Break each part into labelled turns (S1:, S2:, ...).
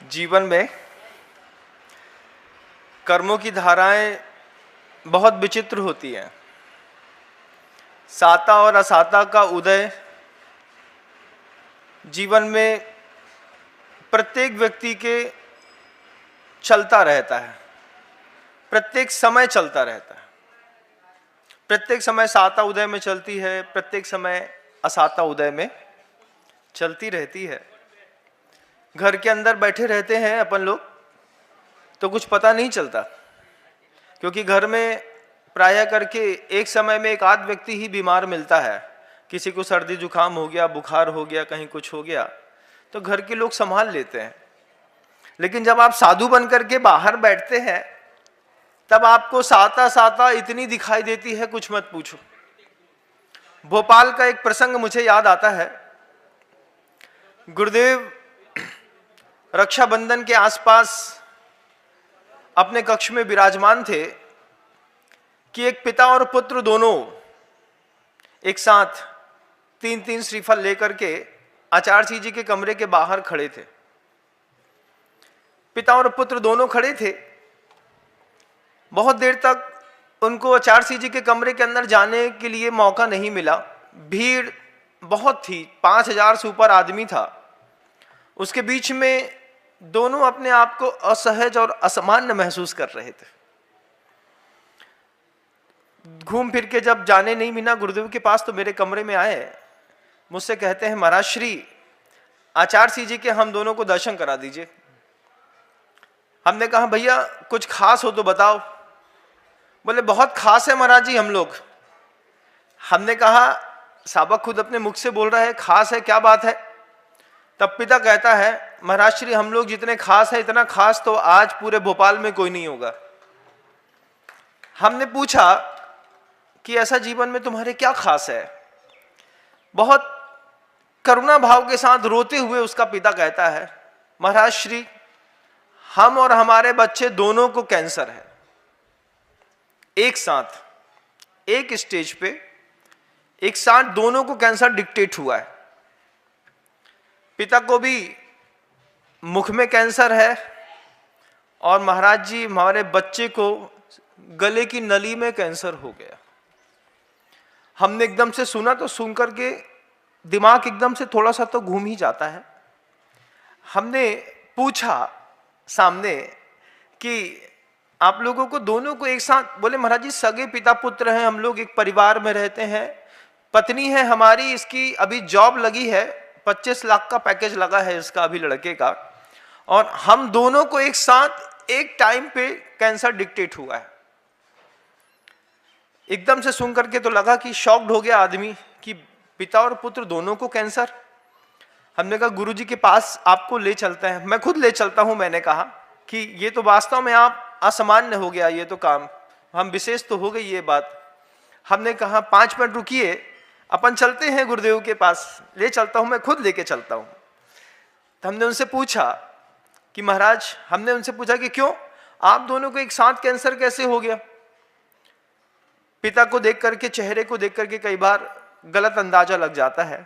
S1: जीवन में कर्मों की धाराएं बहुत विचित्र होती हैं। साता और असाता का उदय जीवन में प्रत्येक व्यक्ति के चलता रहता है, प्रत्येक समय चलता रहता है। प्रत्येक समय साता उदय में चलती है, प्रत्येक समय असाता उदय में चलती रहती है। घर के अंदर बैठे रहते हैं अपन लोग तो कुछ पता नहीं चलता, क्योंकि घर में प्रायः करके एक समय में एक आध व्यक्ति ही बीमार मिलता है। किसी को सर्दी जुकाम हो गया, बुखार हो गया, कहीं कुछ हो गया तो घर के लोग संभाल लेते हैं। लेकिन जब आप साधु बन करके बाहर बैठते हैं तब आपको साता साता इतनी दिखाई देती है, कुछ मत पूछो। भोपाल का एक प्रसंग मुझे याद आता है। गुरुदेव रक्षाबंधन के आसपास अपने कक्ष में विराजमान थे कि एक पिता और पुत्र दोनों एक साथ तीन तीन श्रीफल लेकर के आचार्य जी के कमरे के बाहर खड़े थे। पिता और पुत्र दोनों खड़े थे। बहुत देर तक उनको आचार्य जी के कमरे के अंदर जाने के लिए मौका नहीं मिला। भीड़ बहुत थी, 5000 से ऊपर आदमी था। उसके बीच में दोनों अपने आप को असहज और असामान्य महसूस कर रहे थे। घूम फिर के जब जाने नहीं मिला गुरुदेव के पास तो मेरे कमरे में आए, मुझसे कहते हैं, महाराज श्री आचार्य जी के हम दोनों को दर्शन करा दीजिए। हमने कहा भैया कुछ खास हो तो बताओ। बोले बहुत खास है महाराज जी हम लोग। हमने कहा साबक खुद अपने मुख से बोल रहा है, खास है, क्या बात है? तब पिता कहता है, महाराज श्री हम लोग जितने खास है इतना खास तो आज पूरे भोपाल में कोई नहीं होगा। हमने पूछा कि ऐसा जीवन में तुम्हारे क्या खास है? बहुत करुणा भाव के साथ रोते हुए उसका पिता कहता है, महाराज श्री हम और हमारे बच्चे दोनों को कैंसर है। एक साथ एक स्टेज पे एक साथ दोनों को कैंसर डिक्टेट हुआ है। पिता को भी मुख में कैंसर है और महाराज जी हमारे बच्चे को गले की नली में कैंसर हो गया। हमने एकदम से सुना तो सुन करके दिमाग एकदम से थोड़ा सा तो घूम ही जाता है। हमने पूछा सामने कि आप लोगों को दोनों को एक साथ? बोले महाराज जी सगे पिता पुत्र हैं, हम लोग एक परिवार में रहते हैं। पत्नी है हमारी, इसकी अभी जॉब लगी है, 25 लाख का पैकेज लगा है इसका अभी लड़के का, और हम दोनों को एक साथ एक टाइम पे कैंसर डिक्टेट हुआ है। एकदम से सुन करके तो लगा कि शॉक्ड हो गया आदमी कि पिता और पुत्र दोनों को कैंसर। हमने कहा गुरुजी के पास आपको ले चलते हैं। मैं खुद ले चलता हूं। मैंने कहा कि ये तो वास्तव में आप असामान्य हो गया, ये तो काम हम विशेष तो हो गई ये बात। हमने कहा 5 मिनट रुकिए, अपन चलते हैं गुरुदेव के पास, ले चलता हूं, मैं खुद लेके चलता हूं। तो हमने उनसे पूछा कि महाराज, हमने उनसे पूछा कि क्यों आप दोनों को एक साथ कैंसर कैसे हो गया? पिता को देख करके, चेहरे को देख करके कई बार गलत अंदाजा लग जाता है।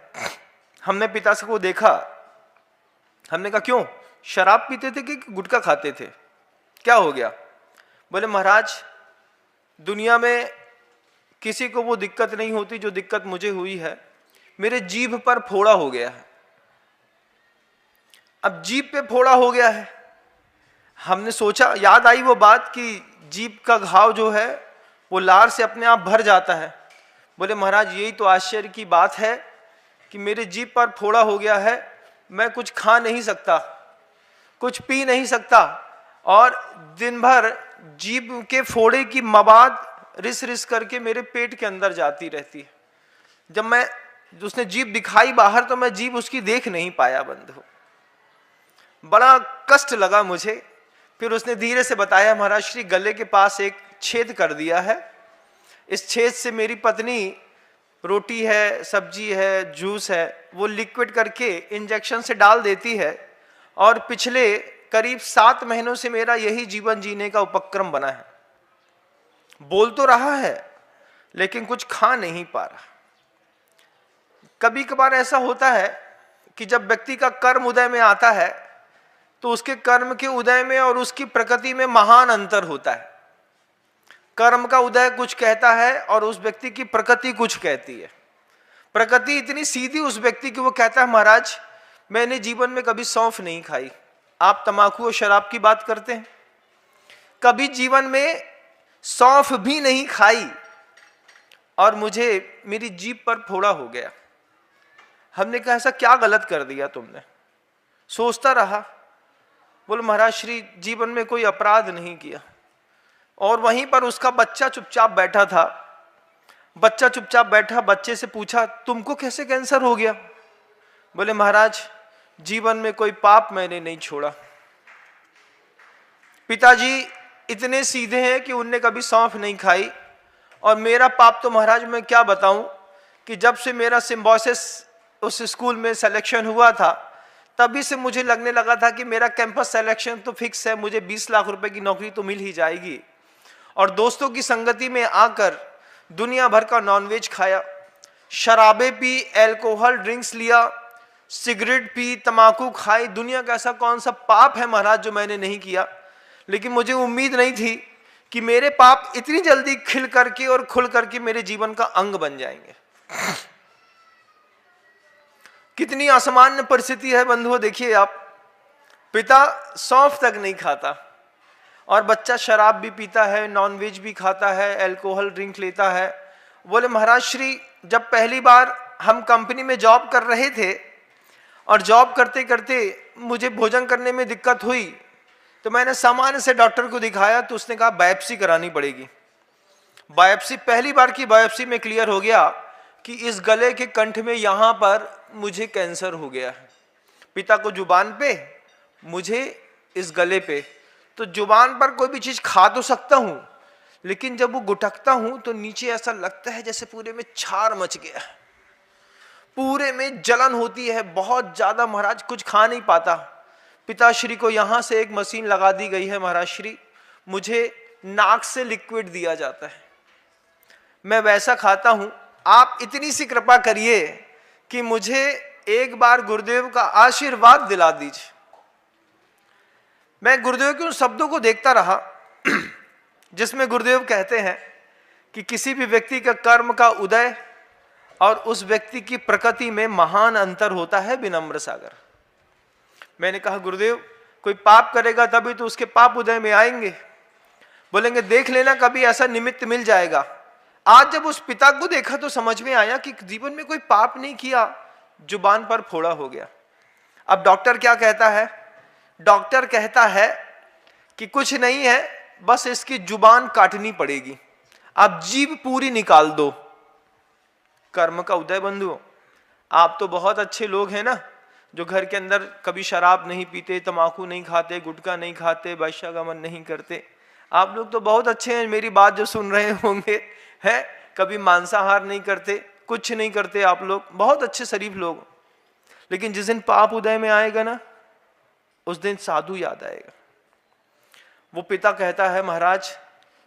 S1: हमने पिता को देखा, हमने कहा क्यों, शराब पीते थे कि गुटखा खाते थे, क्या हो गया? बोले महाराज दुनिया में किसी को वो दिक्कत नहीं होती जो दिक्कत मुझे हुई है। मेरे जीभ पर फोड़ा हो गया है। अब जीभ पे फोड़ा हो गया है। हमने सोचा, याद आई वो बात कि जीभ का घाव जो है वो लार से अपने आप भर जाता है। बोले महाराज यही तो आश्चर्य की बात है कि मेरे जीभ पर फोड़ा हो गया है, मैं कुछ खा नहीं सकता, कुछ पी नहीं सकता, और दिन भर जीभ के फोड़े की मवाद रिस रिस करके मेरे पेट के अंदर जाती रहती है। जब मैं उसने जीभ दिखाई बाहर तो मैं जीभ उसकी देख नहीं पाया बंधु। बड़ा कष्ट लगा मुझे। फिर उसने धीरे से बताया, महाराज श्री गले के पास एक छेद कर दिया है, इस छेद से मेरी पत्नी रोटी है, सब्जी है, जूस है, वो लिक्विड करके इंजेक्शन से डाल देती है, और पिछले करीब 7 महीनों से मेरा यही जीवन जीने का उपक्रम बना है। बोल तो रहा है लेकिन कुछ खा नहीं पा रहा। कभी कभार ऐसा होता है कि जब व्यक्ति का कर्म उदय में आता है तो उसके कर्म के उदय में और उसकी प्रकृति में महान अंतर होता है। कर्म का उदय कुछ कहता है और उस व्यक्ति की प्रकृति कुछ कहती है। प्रकृति इतनी सीधी उस व्यक्ति की, वो कहता है महाराज मैंने जीवन में कभी सौंफ नहीं खाई। आप तंबाकू और शराब की बात करते हैं, कभी जीवन में सौंफ भी नहीं खाई और मुझे मेरी जीभ पर फोड़ा हो गया। हमने कहा ऐसा क्या गलत कर दिया तुमने? सोचता रहा, बोले महाराज श्री जीवन में कोई अपराध नहीं किया। और वहीं पर उसका बच्चा चुपचाप बैठा था। बच्चा चुपचाप बैठा, बच्चे से पूछा तुमको कैसे कैंसर हो गया? बोले महाराज जीवन में कोई पाप मैंने नहीं छोड़ा। पिताजी इतने सीधे हैं कि उनने कभी सौंफ नहीं खाई, और मेरा पाप तो महाराज मैं क्या बताऊं कि जब से मेरा सिम्बोसिस उस स्कूल में सिलेक्शन हुआ था तभी से मुझे लगने लगा था कि मेरा कैंपस सिलेक्शन तो फिक्स है, मुझे 20 लाख रुपए की नौकरी तो मिल ही जाएगी। और दोस्तों की संगति में आकर दुनिया भर का नॉनवेज खाया, शराबे पी, अल्कोहल ड्रिंक्स लिया, सिगरेट पी, तंबाकू खाई। दुनिया का ऐसा कौन सा पाप है महाराज जो मैंने नहीं किया? लेकिन मुझे उम्मीद नहीं थी कि मेरे पाप इतनी जल्दी खिल करके और खुल करके मेरे जीवन का अंग बन जाएंगे। कितनी असामान्य परिस्थिति है बंधुओं। देखिए आप, पिता सौंफ तक नहीं खाता और बच्चा शराब भी पीता है, नॉनवेज भी खाता है, अल्कोहल ड्रिंक लेता है। बोले महाराज श्री जब पहली बार हम कंपनी में जॉब कर रहे थे और जॉब करते करते मुझे भोजन करने में दिक्कत हुई तो मैंने सामान्य से डॉक्टर को दिखाया तो उसने कहा बायोप्सी करानी पड़ेगी। बायोप्सी, पहली बार की बायोप्सी में क्लियर हो गया कि इस गले के कंठ में यहां पर मुझे कैंसर हो गया है। पिता को जुबान पे, मुझे इस गले पे। तो जुबान पर कोई भी चीज खा तो सकता हूं, लेकिन जब वो गुटकता हूं तो नीचे ऐसा लगता है जैसे पूरे में छार मच गया, पूरे में जलन होती है बहुत ज्यादा। महाराज कुछ खा नहीं पाता। पिताश्री को यहां से एक मशीन लगा दी गई है महाराज श्री, मुझे नाक से लिक्विड दिया जाता है, मैं वैसा खाता हूं। आप इतनी सी कृपा करिए कि मुझे एक बार गुरुदेव का आशीर्वाद दिला दीजिए। मैं गुरुदेव के उन शब्दों को देखता रहा जिसमें गुरुदेव कहते हैं कि किसी भी व्यक्ति का कर्म का उदय और उस व्यक्ति की प्रकृति में महान अंतर होता है। विनम्र सागर, मैंने कहा गुरुदेव कोई पाप करेगा तभी तो उसके पाप उदय में आएंगे। बोलेंगे देख लेना कभी ऐसा निमित्त मिल जाएगा। आज जब उस पिता को देखा तो समझ में आया कि जीवन में कोई पाप नहीं किया, जुबान पर फोड़ा हो गया। अब डॉक्टर क्या कहता है? डॉक्टर कहता है कि कुछ नहीं है, बस इसकी जुबान काटनी पड़ेगी, आप जीभ पूरी निकाल दो। कर्म का उदय बंधुओं, आप तो बहुत अच्छे लोग हैं ना, जो घर के अंदर कभी शराब नहीं पीते, तंबाकू नहीं खाते, गुटखा नहीं खाते, वैश्यागमन नहीं करते। आप लोग तो बहुत अच्छे हैं, मेरी बात जो सुन रहे होंगे है, कभी मांसाहार नहीं करते, कुछ नहीं करते, आप लोग बहुत अच्छे शरीफ लोग। लेकिन जिस दिन पाप उदय में आएगा ना, उस दिन साधु याद आएगा। वो पिता कहता है महाराज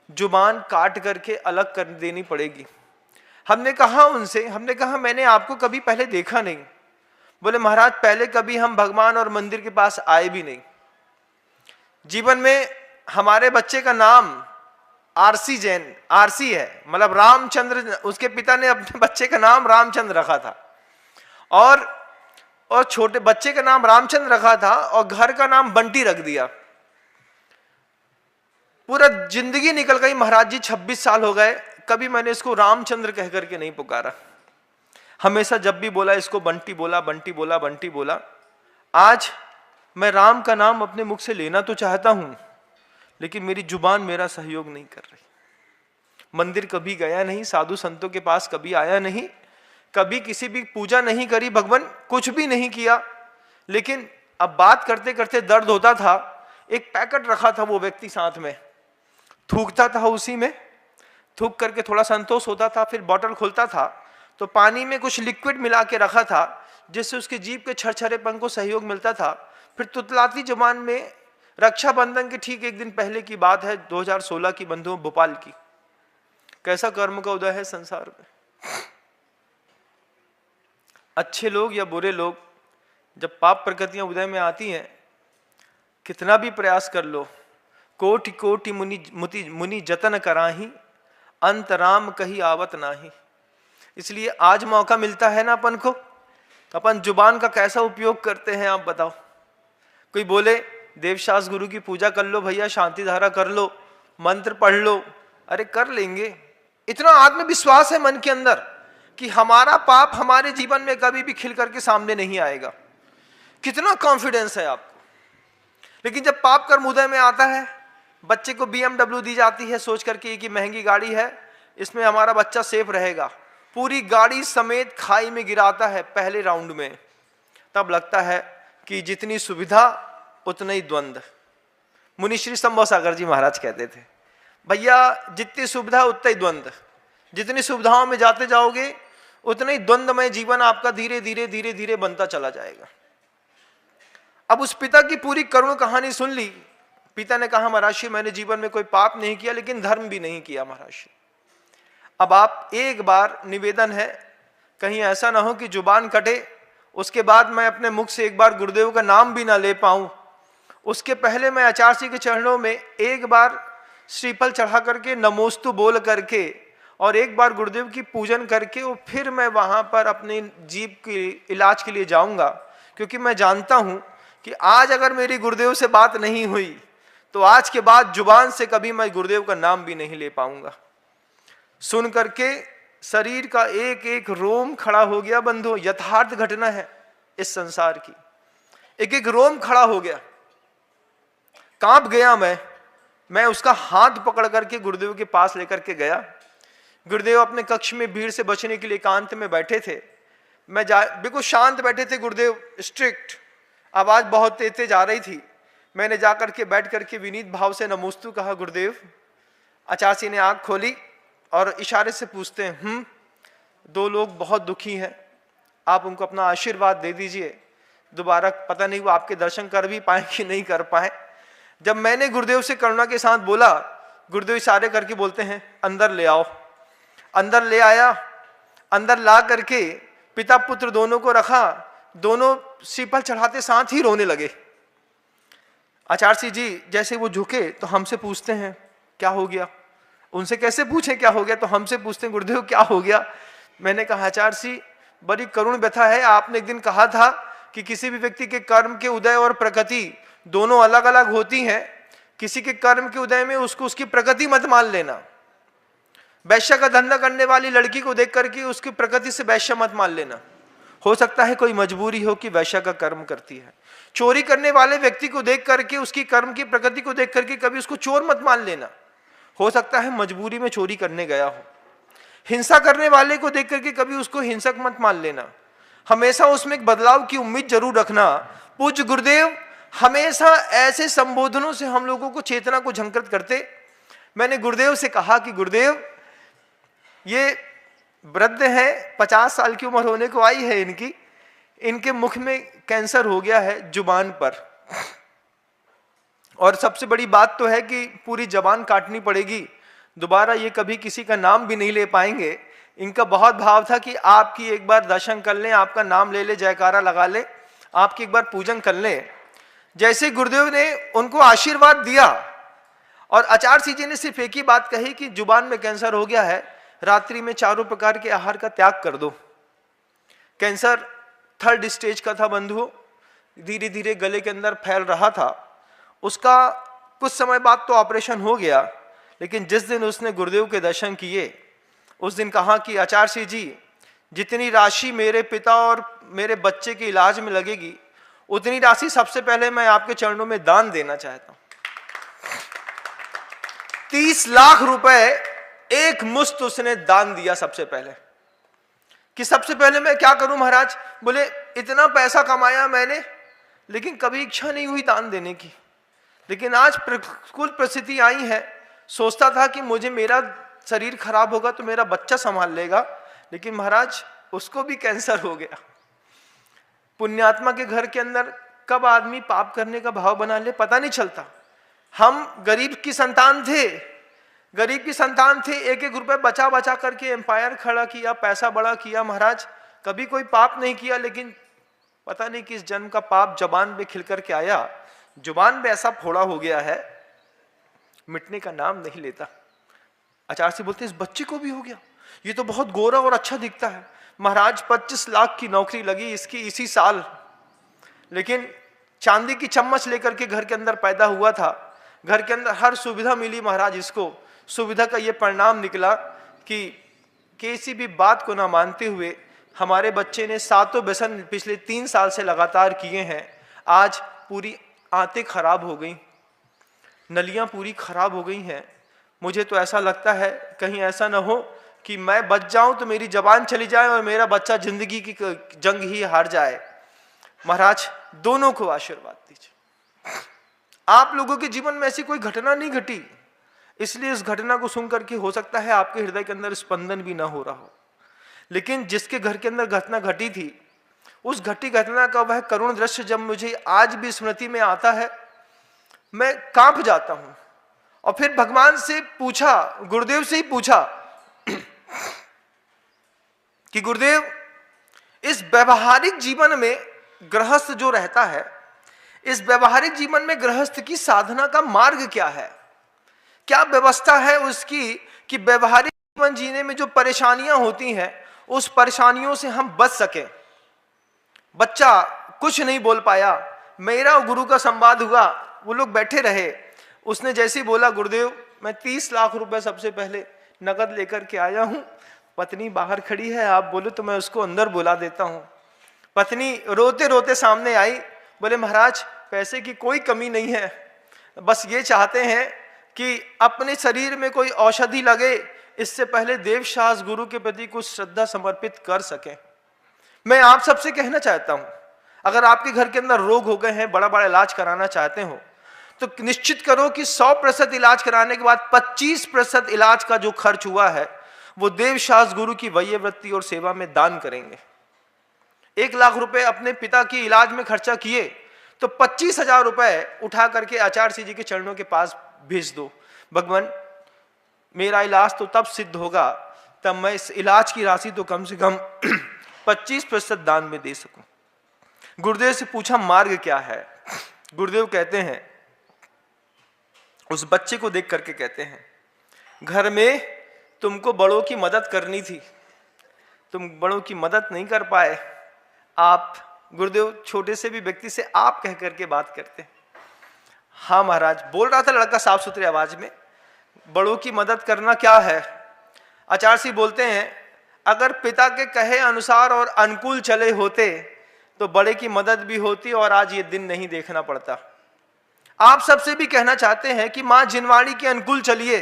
S1: जुबान काट करके अलग कर देनी पड़ेगी। हमने कहा उनसे, हमने कहा मैंने आपको कभी पहले देखा नहीं। बोले महाराज पहले कभी हम भगवान और मंदिर के पास आए भी नहीं। जीवन में हमारे बच्चे का नाम आरसी जैन, आरसी है मतलब रामचंद्र, उसके पिता ने अपने बच्चे का नाम रामचंद्र रखा था और छोटे बच्चे का नाम रामचंद्र रखा था और घर का नाम बंटी रख दिया। पूरा जिंदगी निकल गई महाराज जी, 26 साल हो गए, कभी मैंने इसको रामचंद्र कह करके नहीं पुकारा। हमेशा जब भी बोला इसको बंटी बोला, बंटी बोला, बंटी बोला। आज मैं राम का नाम अपने मुख से लेना तो चाहता हूं, लेकिन मेरी जुबान मेरा सहयोग नहीं कर रही। मंदिर कभी गया नहीं, साधु संतों के पास कभी आया नहीं, कभी किसी भी पूजा नहीं करी, भगवान कुछ भी नहीं किया। लेकिन अब बात करते करते दर्द होता था। एक पैकेट रखा था वो व्यक्ति साथ में, थूकता था उसी में, थूक करके थोड़ा संतोष होता था, फिर बॉटल खोलता था तो पानी में कुछ लिक्विड मिला के रखा था जिससे उसके जीभ के छरछरेपन को सहयोग मिलता था। फिर तुतलाती जुबान में, रक्षाबंधन के ठीक एक दिन पहले की बात है, 2016 की बंधुओं, भोपाल की। कैसा कर्म का उदय है संसार में। अच्छे लोग या बुरे लोग, जब पाप प्रकृतियां उदय में आती हैं कितना भी प्रयास कर लो, कोटि कोटि मुनि जतन कराही, अंत राम कही आवत नाही। इसलिए आज मौका मिलता है ना अपन को, तो अपन जुबान का कैसा उपयोग करते हैं आप बताओ। कोई बोले देवशास गुरु की पूजा कर लो भैया, शांति धारा कर लो, मंत्र पढ़ लो, अरे कर लेंगे। इतना आत्मविश्वास है मन के अंदर कि हमारा पाप हमारे जीवन में कभी भी खिल करके सामने नहीं आएगा। कितना कॉन्फिडेंस है आपको। लेकिन जब पाप कर्म उदय में आता है, बच्चे को BMW दी जाती है सोच करके कि महंगी गाड़ी है, इसमें हमारा बच्चा सेफ रहेगा, पूरी गाड़ी समेत खाई में गिराता है पहले राउंड में, तब लगता है कि जितनी सुविधा उतना ही द्वंद्व। मुनि श्री संभव सागर जी महाराज कहते थे, भैया जितनी सुविधा उतना ही द्वंद्व, जितनी सुविधाओं में जाते जाओगे उतना ही द्वंद्वमय जीवन आपका धीरे धीरे धीरे धीरे बनता चला जाएगा। अब उस पिता की पूरी करुण कहानी सुन ली। पिता ने कहा महर्षि मैंने जीवन में कोई पाप नहीं किया, लेकिन धर्म भी नहीं किया महर्षि। अब आप एक बार निवेदन है, कहीं ऐसा ना हो कि जुबान कटे, उसके बाद मैं अपने मुख से एक बार गुरुदेव का नाम भी ना ले पाऊं। उसके पहले मैं आचार्य जी के चरणों में एक बार श्रीफल चढ़ा करके नमोस्तु बोल करके और एक बार गुरुदेव की पूजन करके और फिर मैं वहां पर अपने जीव के इलाज के लिए जाऊंगा। क्योंकि मैं जानता हूं कि आज अगर मेरी गुरुदेव से बात नहीं हुई तो आज के बाद जुबान से कभी मैं गुरुदेव का नाम भी नहीं ले पाऊंगा। सुन करके शरीर का एक एक रोम खड़ा हो गया बंधु। यथार्थ घटना है इस संसार की, एक एक रोम खड़ा हो गया, कांप गया मैं उसका हाथ पकड़ करके गुरुदेव के पास लेकर के गया। गुरुदेव अपने कक्ष में भीड़ से बचने के लिए एकांत में बैठे थे। मैं बिल्कुल शांत बैठे थे गुरुदेव, स्ट्रिक्ट, आवाज बहुत तेज तेज आ रही थी। मैंने जाकर के बैठ करके विनीत भाव से नमोस्तु कहा गुरुदेव। आचार्य जी ने आंख खोली और इशारे से पूछते हैं, दो लोग बहुत दुखी हैं, आप उनको अपना आशीर्वाद दे दीजिए। दोबारा पता नहीं वो आपके दर्शन कर भी पाए कि नहीं कर पाए। जब मैंने गुरुदेव से करुणा के साथ बोला, गुरुदेव इशारे करके बोलते हैं अंदर ले आओ। अंदर ले आया, अंदर ला करके पिता पुत्र दोनों को रखा, दोनों श्रीफल चढ़ाते साथ ही रोने लगे। आचार्य जी जैसे वो झुके तो हमसे पूछते हैं क्या हो गया। उनसे कैसे पूछे क्या हो गया, तो हमसे पूछते हैं गुरुदेव क्या हो गया। मैंने कहा आचार्य जी बड़ी करुण व्यथा है, आपने एक दिन कहा था कि किसी भी व्यक्ति के कर्म के उदय और प्रकृति दोनों अलग अलग होती हैं। किसी के कर्म के उदय में उसको उसकी प्रकृति मत मान लेना। वैश्य का धंधा करने वाली लड़की को देख करके उसकी प्रकृति से वैश्य मत मान लेना। हो सकता है कोई मजबूरी हो कि वैश्य का कर्म करती है। चोरी करने वाले व्यक्ति को देख करके उसकी कर्म की प्रकृति को देख करके कभी उसको चोर मत मान लेना। हो सकता है मजबूरी में चोरी करने गया हो। हिंसा करने वाले को देख करके कभी उसको हिंसक मत मान लेना। हमेशा उसमें एक बदलाव की उम्मीद जरूर रखना। पूज्य गुरुदेव हमेशा ऐसे संबोधनों से हम लोगों को चेतना को झंकृत करते। मैंने गुरुदेव से कहा कि गुरुदेव ये वृद्ध है, 50 साल की उम्र होने को आई है इनकी, इनके मुख में कैंसर हो गया है जुबान पर, और सबसे बड़ी बात तो है कि पूरी जबान काटनी पड़ेगी, दोबारा ये कभी किसी का नाम भी नहीं ले पाएंगे। इनका बहुत भाव था कि आपकी एक बार दर्शन कर लें, आपका नाम ले ले, जयकारा लगा ले, आपकी एक बार पूजन कर लें। जैसे गुरुदेव ने उनको आशीर्वाद दिया और आचार्य जी ने सिर्फ एक ही बात कही कि जुबान में कैंसर हो गया है, रात्रि में 4 प्रकार के आहार का त्याग कर दो। कैंसर 3rd स्टेज का था बंधुओं, धीरे धीरे गले के अंदर फैल रहा था। उसका कुछ समय बाद तो ऑपरेशन हो गया, लेकिन जिस दिन उसने गुरुदेव के दर्शन किए उस दिन कहा कि आचार्य जी जितनी राशि मेरे पिता और मेरे बच्चे के इलाज में लगेगी उतनी राशि सबसे पहले मैं आपके चरणों में दान देना चाहता हूं। 30 लाख रुपए एक मुश्त उसने दान दिया सबसे पहले। कि सबसे पहले मैं क्या करूं महाराज। बोले इतना पैसा कमाया मैंने लेकिन कभी इच्छा नहीं हुई दान देने की, लेकिन आज प्रतिकूल परिस्थिति आई है, सोचता था कि मुझे मेरा शरीर खराब होगा तो मेरा बच्चा संभाल लेगा, लेकिन महाराज उसको भी कैंसर हो गया। पुण्यात्मा के घर के अंदर कब आदमी पाप करने का भाव बना ले पता नहीं चलता। हम गरीब की संतान थे, गरीब की संतान थे, एक एक रुपए बचा बचा करके एम्पायर खड़ा किया, पैसा बड़ा किया महाराज, कभी कोई पाप नहीं किया, लेकिन पता नहीं किस जन्म का पाप जबान पे खिल करके आया। जुबान पे ऐसा फोड़ा हो गया है, मिटने का नाम नहीं लेता। आचार्य से बोलते इस बच्चे को भी हो गया, ये तो बहुत गोरा और अच्छा दिखता है। महाराज 25 लाख की नौकरी लगी इसकी इसी साल, लेकिन चांदी की चम्मच लेकर के घर के अंदर पैदा हुआ था। घर के अंदर हर सुविधा मिली महाराज इसको। सुविधा का ये परिणाम निकला कि किसी भी बात को ना मानते हुए हमारे बच्चे ने 7 व्यसन पिछले 3 साल से लगातार किए हैं। आज पूरी आंतें खराब हो गई, नलियां पूरी खराब हो गई हैं। मुझे तो ऐसा लगता है कहीं ऐसा ना हो कि मैं बच जाऊं तो मेरी जबान चली जाए और मेरा बच्चा जिंदगी की जंग ही हार जाए। महाराज दोनों को आशीर्वाद दीजिए। आप लोगों के जीवन में ऐसी कोई घटना नहीं घटी, इसलिए इस घटना को सुनकर के हो सकता है आपके हृदय के अंदर स्पंदन भी ना हो रहा हो, लेकिन जिसके घर के अंदर घटना घटी थी, उस घटी घटना का वह करुण दृश्य जब मुझे आज भी स्मृति में आता है, मैं कांप जाता हूं। और फिर भगवान से पूछा, गुरुदेव से ही पूछा कि गुरुदेव, इस व्यवहारिक जीवन में गृहस्थ जो रहता है, इस व्यवहारिक जीवन में गृहस्थ की साधना का मार्ग क्या है, क्या व्यवस्था है उसकी कि व्यवहारिक जीवन जीने में जो परेशानियां होती हैं उस परेशानियों से हम बच सके। बच्चा कुछ नहीं बोल पाया। मेरा और गुरु का संवाद हुआ, वो लोग बैठे रहे। उसने जैसे ही बोला, गुरुदेव मैं 30 लाख रुपए सबसे पहले नकद लेकर के आया हूं, पत्नी बाहर खड़ी है, आप बोलो तो मैं उसको अंदर बुला देता हूं। पत्नी रोते रोते सामने आई, बोले महाराज पैसे की कोई कमी नहीं है, बस ये चाहते हैं कि अपने शरीर में कोई औषधि लगे, इससे पहले देवशास्त्र गुरु के प्रति कुछ श्रद्धा समर्पित कर सकें। मैं आप सबसे कहना चाहता हूं, अगर आपके घर के अंदर रोग हो गए हैं, बड़ा बड़ा इलाज कराना चाहते हो, तो निश्चित करो कि 100% इलाज कराने के बाद 25% इलाज का जो खर्च हुआ है वो देवशास्त्र गुरु की वैयवृत्ति और सेवा में दान करेंगे। 1 लाख रुपए अपने पिता की इलाज में खर्चा किए तो 25,000 रुपए उठा करके आचार्य जी के चरणों के पास भेज दो। भगवान मेरा इलाज तो तब सिद्ध होगा तब मैं इस इलाज की राशि तो कम से कम 25% दान में दे सकूं। गुरुदेव से पूछा मार्ग क्या है। गुरुदेव कहते हैं, उस बच्चे को देख करके कहते हैं, घर में तुमको बड़ों की मदद करनी थी, तुम बड़ों की मदद नहीं कर पाए। आप, गुरुदेव छोटे से भी व्यक्ति से आप कह करके बात करते हैं। हाँ महाराज, बोल रहा था लड़का साफ सुथरी आवाज में, बड़ों की मदद करना क्या है। आचार्य जी बोलते हैं, अगर पिता के कहे अनुसार और अनुकूल चले होते तो बड़े की मदद भी होती और आज ये दिन नहीं देखना पड़ता। आप सबसे भी कहना चाहते हैं कि मां जिनवाड़ी के अनुकूल चलिए।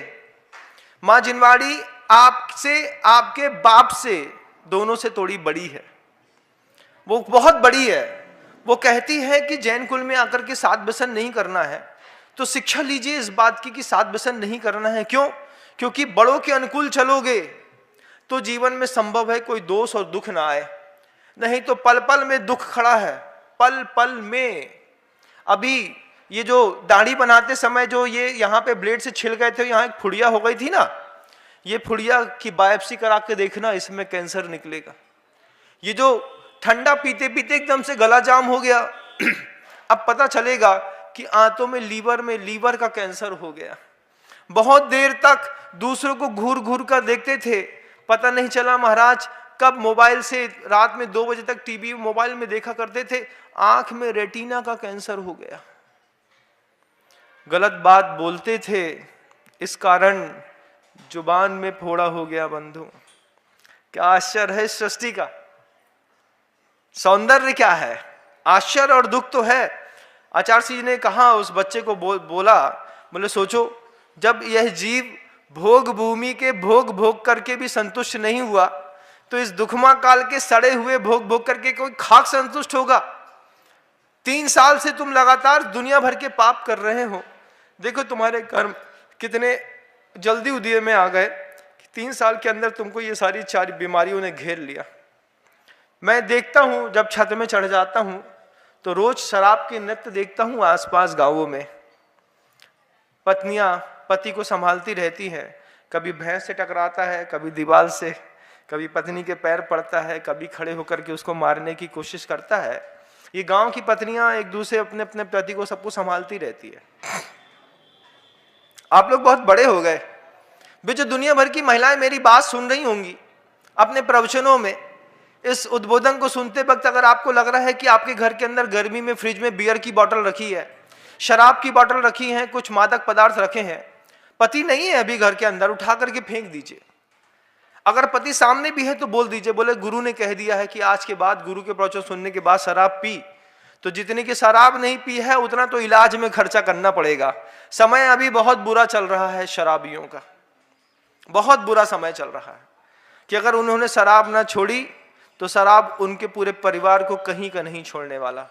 S1: मां जिनवाड़ी आपसे, आपके बाप से, दोनों से थोड़ी बड़ी है, वो बहुत बड़ी है। वो कहती है कि जैन कुल में आकर के 7 व्यसन नहीं करना है, तो शिक्षा लीजिए इस बात की कि 7 व्यसन नहीं करना है। क्यों? क्योंकि बड़ों के अनुकूल चलोगे तो जीवन में संभव है कोई दोष और दुख ना आए, नहीं तो पल पल में दुख खड़ा है, पल पल में। अभी ये जो दाढ़ी बनाते समय जो ये यहाँ पे ब्लेड से छिल गए थे, यहाँ एक फुड़िया हो गई थी ना, ये फुड़िया की बायोप्सी करा के देखना, इसमें कैंसर निकलेगा। ये जो ठंडा पीते पीते एकदम से गला जाम हो गया, अब पता चलेगा कि आंतों में लीवर का कैंसर हो गया। बहुत देर तक दूसरों को घूर घूर कर देखते थे, पता नहीं चला महाराज कब मोबाइल से रात में 2 बजे तक टीवी मोबाइल में देखा करते थे, आंख में रेटिना का कैंसर हो गया। गलत बात बोलते थे, इस कारण जुबान में फोड़ा हो गया। बंधु, क्या आश्चर्य है सृष्टि का, सौंदर्य क्या है, आश्चर्य और दुख तो है। आचार्य जी ने कहा उस बच्चे को, बोले सोचो, जब यह जीव भोग भूमि के भोग भोग करके भी संतुष्ट नहीं हुआ तो इस दुखमा काल के सड़े हुए भोग भोग करके कोई खाक संतुष्ट होगा। 3 साल से तुम लगातार दुनिया भर के पाप कर रहे हो। देखो तुम्हारे कर्म कितने जल्दी उदय में आ गए कि 3 साल के अंदर तुमको ये सारी 4 बीमारियों ने घेर लिया। मैं देखता हूं, जब छत में चढ़ जाता हूं तो रोज शराब के नृत्य देखता हूं आसपास गांवों में। पत्नियां पति को संभालती रहती हैं, कभी भैंस से टकराता है, कभी दीवार से, कभी पत्नी के पैर पड़ता है, कभी खड़े होकर के उसको मारने की कोशिश करता है। ये गांव की पत्नियां एक दूसरे अपने अपने पति को सबको संभालती रहती है। आप लोग बहुत बड़े हो गए, वे जो दुनिया भर की महिलाएं मेरी बात सुन रही होंगी अपने प्रवचनों में, इस उद्बोधन को सुनते वक्त अगर आपको लग रहा है कि आपके घर के अंदर गर्मी में फ्रिज में बियर की बोतल रखी है, शराब की बोतल रखी है, कुछ मादक पदार्थ रखे हैं, पति नहीं है अभी घर के अंदर, उठा करके फेंक दीजिए। अगर पति सामने भी है तो बोल दीजिए, बोले गुरु ने कह दिया है कि आज के बाद, गुरु के प्रवचन सुनने के बाद शराब पी तो जितनी की शराब नहीं पी है उतना तो इलाज में खर्चा करना पड़ेगा। समय अभी बहुत बुरा चल रहा है शराबियों का, बहुत बुरा समय चल रहा है कि अगर उन्होंने शराब ना छोड़ी तो शराब उनके पूरे परिवार को कहीं का नहीं छोड़ने वाला।